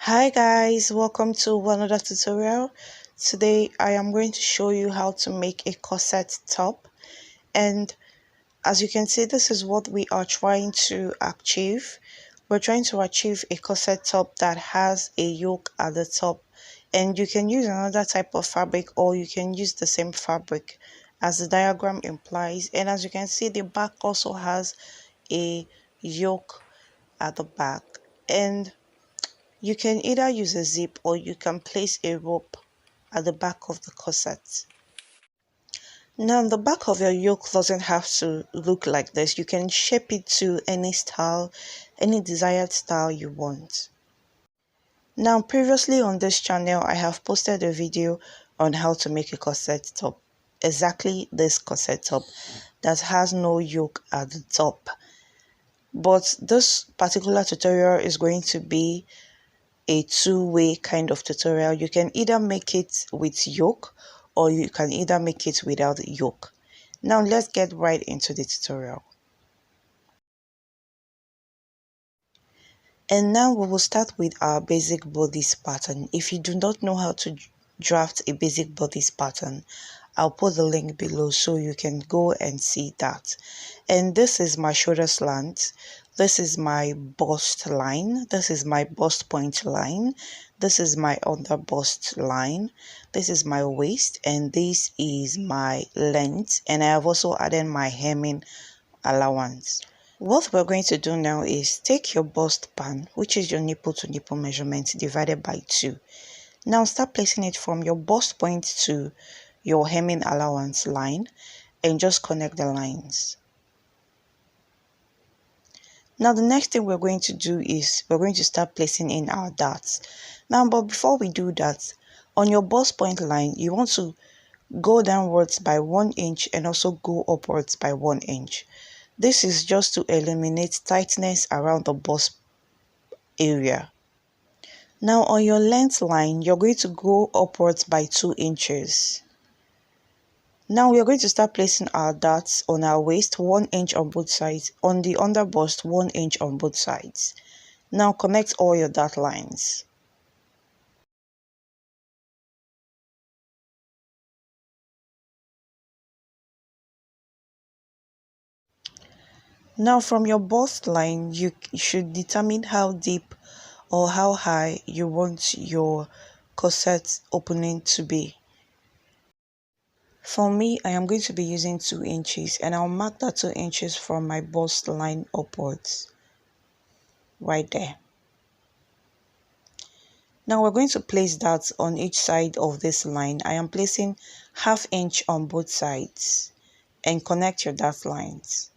Hi guys, welcome to another tutorial. Today I am going to show you how to make a corset top, and as you can see, this is what we are trying to achieve. We're trying to achieve a corset top that has a yoke at the top, and you can use another type of fabric or you can use the same fabric as the diagram implies. And as you can see, the back also has a yoke at the back, and you can either use a zip or you can place a rope at the back of the corset. Now, the back of your yoke doesn't have to look like this. You can shape it to any style, any desired style you want. Now, previously on this channel, I have posted a video on how to make a corset top. Exactly this corset top that has no yoke at the top. But this particular tutorial is going to be a two-way kind of tutorial. You can either make it with yoke or you can either make it without yoke. Now let's get right into the tutorial. And now we will start with our basic bodice pattern. If you do not know how to draft a basic bodice pattern, I'll put the link below so you can go and see that. And this is my shoulder slant. This is my bust line. This is my bust point line. This is my under bust line. This is my waist, and this is my length. And I have also added my hemming allowance. What we're going to do now is take your bust pan, which is your nipple to nipple measurement, divided by 2. Now start placing it from your bust point to your hemming allowance line and just connect the lines. Now the next thing we're going to do is we're going to start placing in our darts. Now, but before we do that, on your bust point line, you want to go downwards by 1 inch and also go upwards by 1 inch. This is just to eliminate tightness around the bust area. Now on your length line, you're going to go upwards by 2 inches. Now we are going to start placing our darts on our waist, 1 inch on both sides, on the under bust 1 inch on both sides. Now connect all your dart lines. Now from your bust line, you should determine how deep or how high you want your corset opening to be. For me, I am going to be using 2 inches, and I'll mark that 2 inches from my bust line upwards, right there. Now we're going to place that on each side of this line. I am placing 1/2 inch on both sides, and connect your dart lines.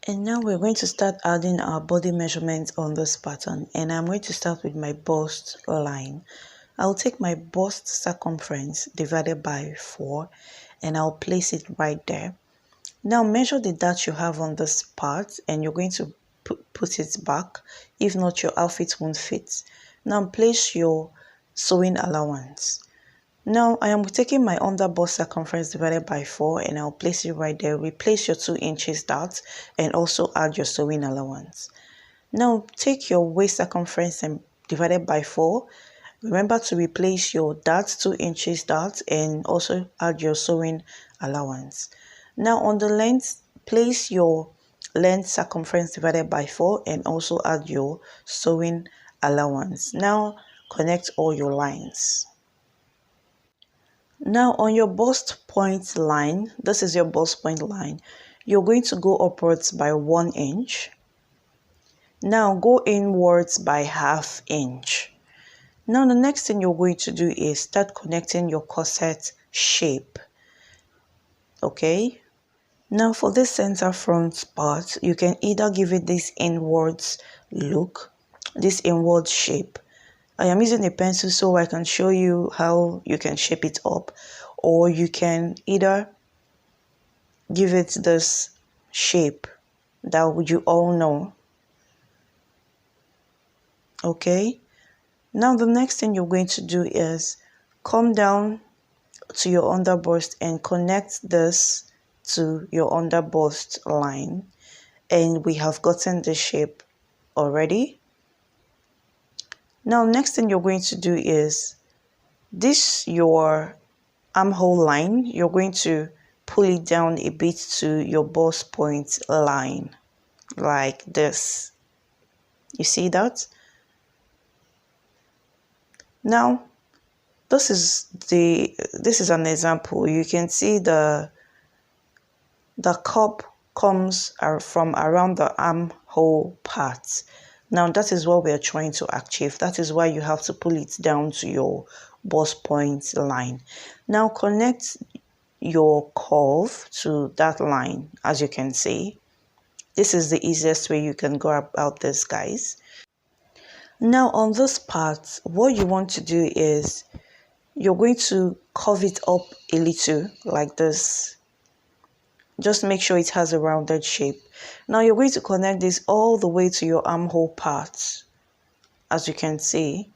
And now we're going to start adding our body measurements on this pattern, and I'm going to start with my bust line. I'll take my bust circumference divided by 4 and I'll place it right there. Now measure the dart you have on this part and you're going to put it back. If not, your outfit won't fit. Now place your sewing allowance. Now I am taking my under bust circumference divided by 4 and I'll place it right there. Replace your 2 inches dart and also add your sewing allowance. Now take your waist circumference and divided by 4. Remember to replace your dart, 2 inches dart, and also add your sewing allowance. Now on the length, place your length circumference divided by 4 and also add your sewing allowance. Now connect all your lines. Now on your bust point line, this is your bust point line, you're going to go upwards by 1 inch. Now go inwards by 1/2 inch. Now the next thing you're going to do is start connecting your corset shape. Okay. Now for this center front part, you can either give it this inwards look, this inward shape. I am using a pencil so I can show you how you can shape it up, or you can either give it this shape that you all know. Okay. Now the next thing you're going to do is come down to your under bust and connect this to your under bust line, and we have gotten the shape already. Now next thing you're going to do is this your armhole line, you're going to pull it down a bit to your bust point line like this. You see that? Now this is an example. You can see the cup comes from around the armhole part. Now that is what we are trying to achieve. That is why you have to pull it down to your bust point line. Now connect your curve to that line. As you can see, this is the easiest way you can go about this, guys. Now on this part, what you want to do is you're going to curve it up a little like this. Just make sure it has a rounded shape. Now you're going to connect this all the way to your armhole part, as you can see.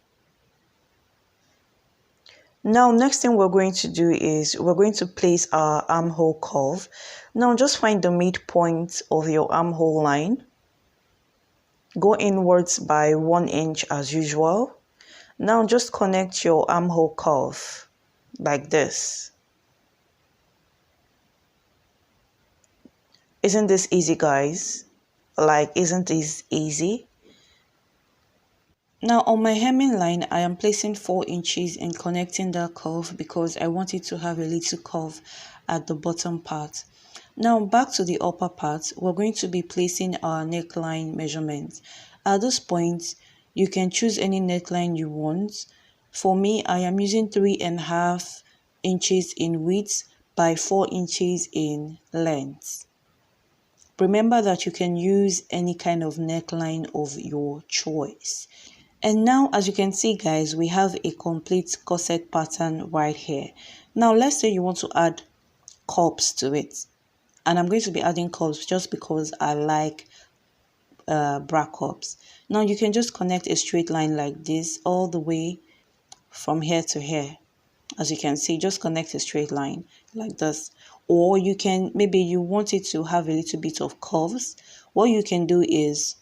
Now next thing we're going to do is we're going to place our armhole curve. Now just find the midpoint of your armhole line. Go inwards by 1 inch as usual. Now just connect your armhole curve like this. Isn't this easy, guys? Isn't this easy? Now on my hemming line, I am placing 4 inches and connecting that curve because I want it to have a little curve at the bottom part. Now back to the upper part, we're going to be placing our neckline measurements. At this point, you can choose any neckline you want. For me, I am using 3.5 inches in width by 4 inches in length. Remember that you can use any kind of neckline of your choice. And now, as you can see, guys, we have a complete corset pattern right here. Now, let's say you want to add cups to it. And I'm going to be adding cups just because I like bra cups. Now, you can just connect a straight line like this all the way from here to here. As you can see, just connect a straight line like this. Or you can, maybe you want it to have a little bit of curves. What you can do is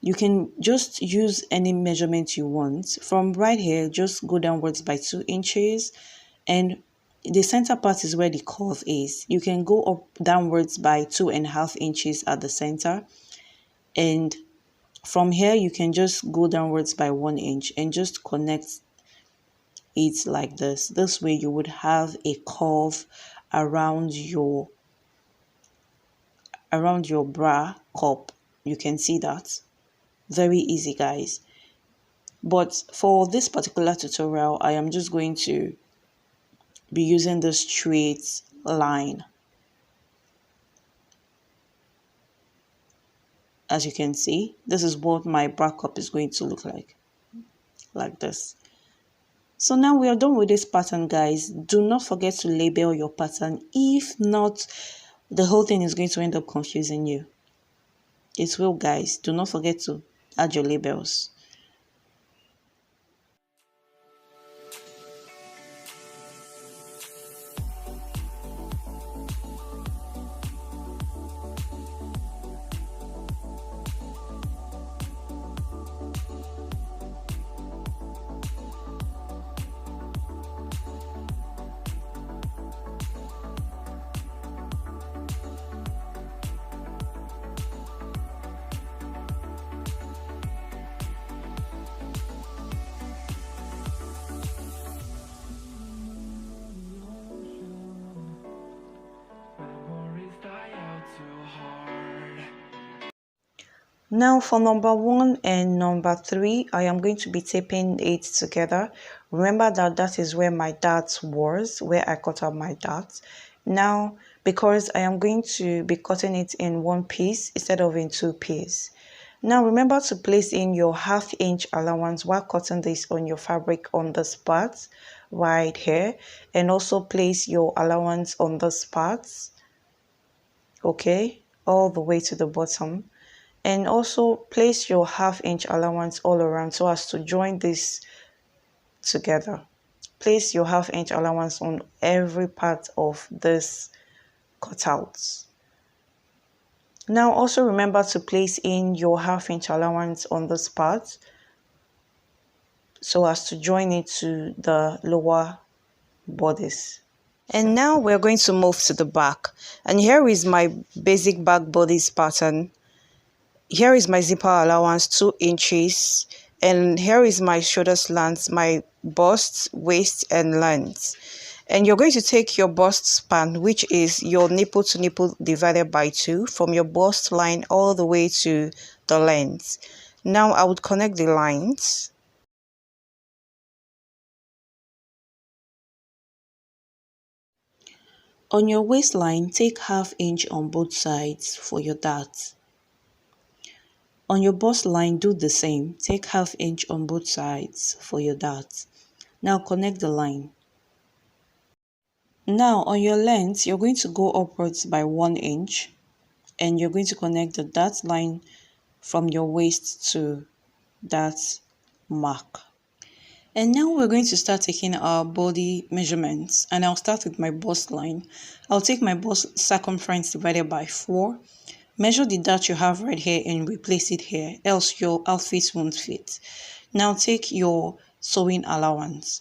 you can just use any measurement you want. From right here, just go downwards by 2 inches. And the center part is where the curve is. You can go up downwards by 2.5 inches at the center. And from here, you can just go downwards by 1 inch and just connect it like this. This way you would have a curve around your bra cup. You can see that. Very easy, guys. But for this particular tutorial, I am just going to be using the straight line. As you can see, this is what my bra cup is going to look like this. So now we are done with this pattern, guys. Do not forget to label your pattern. If not, the whole thing is going to end up confusing you. It will, guys. Do not forget to add your labels. Now for number 1 and number 3, I am going to be taping it together. Remember that is where my dart was, where I cut out my dart. Now, because I am going to be cutting it in 1 piece instead of in 2 pieces. Now remember to place in your 1/2 inch allowance while cutting this on your fabric on this part right here, and also place your allowance on this part, okay, all the way to the bottom. And also place your 1/2 inch allowance all around so as to join this together. Place your 1/2 inch allowance on every part of this cutouts. Now also remember to place in your 1/2 inch allowance on this part so as to join it to the lower bodice. And now we're going to move to the back, and here is my basic back bodice pattern. Here is my zipper allowance 2 inches, and here is my shoulder slant, my bust, waist and length. And you're going to take your bust span, which is your nipple to nipple divided by 2, from your bust line all the way to the length. Now I would connect the lines. On your waistline, take ½ inch on both sides for your dart. On your bust line, do the same. Take ½ inch on both sides for your dart. Now connect the line. Now on your length, you're going to go upwards by 1 inch, and you're going to connect the dart line from your waist to that mark. And now we're going to start taking our body measurements, and I'll start with my bust line. I'll take my bust circumference divided by 4. Measure the dart you have right here and replace it here, else your outfit won't fit. Now take your sewing allowance.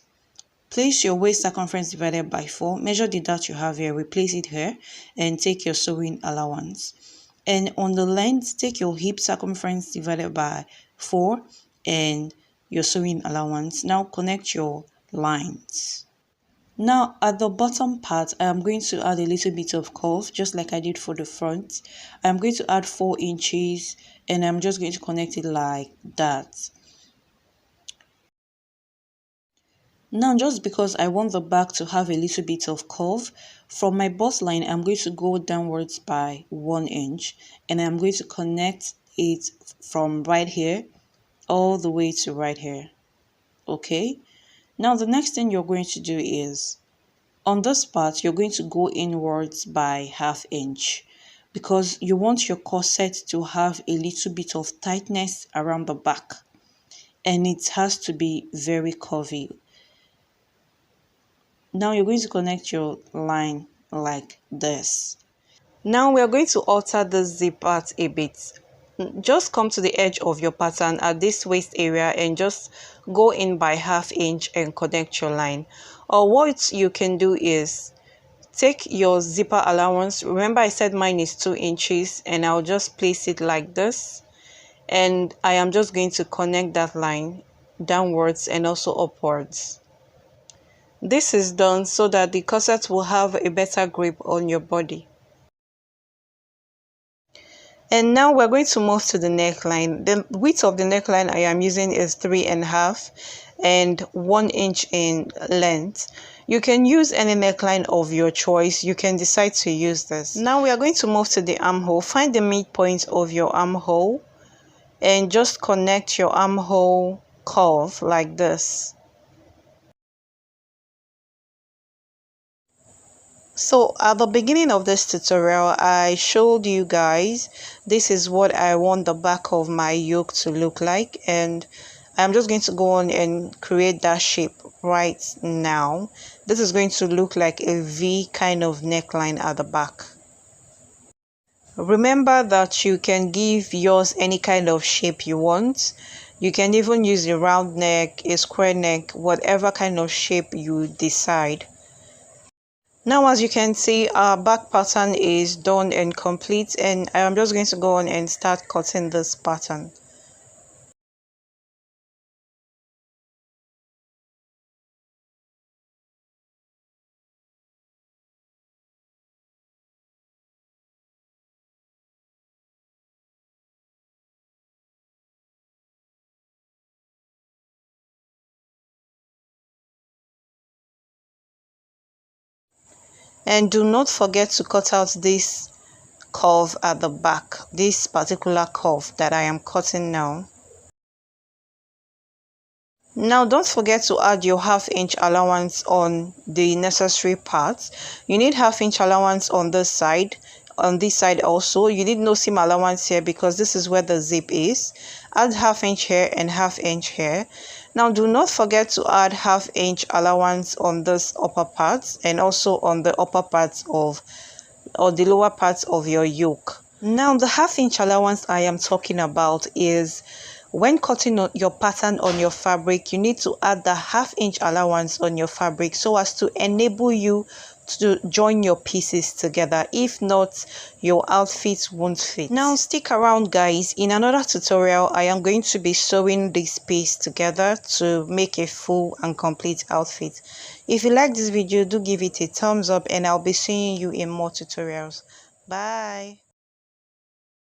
Place your waist circumference divided by 4, measure the dart you have here, replace it here, and take your sewing allowance. And on the length, take your hip circumference divided by 4 and your sewing allowance. Now connect your lines. Now at the bottom part, I am going to add a little bit of curve, just like I did for the front. I'm going to add 4 inches, and I'm just going to connect it like that. Now, just because I want the back to have a little bit of curve, from my bust line, I'm going to go downwards by 1 inch, and I'm going to connect it from right here all the way to right here. Okay, now the next thing you're going to do is, on this part, you're going to go inwards by ½ inch, because you want your corset to have a little bit of tightness around the back, and it has to be very curvy. Now you're going to connect your line like this. Now we are going to alter the zip part a bit. Just come to the edge of your pattern at this waist area and just go in by ½ inch and connect your line. Or what you can do is take your zipper allowance. Remember I said mine is 2 inches, and I'll just place it like this, and I am just going to connect that line downwards and also upwards. This is done so that the corset will have a better grip on your body. And now we're going to move to the neckline. The width of the neckline I am using is 3½ and 1 inch in length. You can use any neckline of your choice. You can decide to use this. Now we are going to move to the armhole. Find the midpoint of your armhole and just connect your armhole curve like this. So at the beginning of this tutorial, I showed you guys this is what I want the back of my yoke to look like, and I'm just going to go on and create that shape right now. This is going to look like a V kind of neckline at the back. Remember that you can give yours any kind of shape you want. You can even use a round neck, a square neck, whatever kind of shape you decide. Now, as you can see, our back pattern is done and complete, and I'm just going to go on and start cutting this pattern. And do not forget to cut out this curve at the back, this particular curve that I am cutting now. Now don't forget to add your ½ inch allowance on the necessary parts. You need ½ inch allowance on this side also. You need no seam allowance here because this is where the zip is. Add ½ inch here and ½ inch here. Now do not forget to add ½ inch allowance on this upper part and also on the upper parts of, or the lower parts of your yoke. Now the ½ inch allowance I am talking about is when cutting your pattern on your fabric, you need to add the 1/2 inch allowance on your fabric so as to enable you to join your pieces together. If not, your outfit won't fit. Now stick around, guys. In another tutorial, I am going to be sewing this piece together to make a full and complete outfit. If you like this video, do give it a thumbs up, and I'll be seeing you in more tutorials. Bye.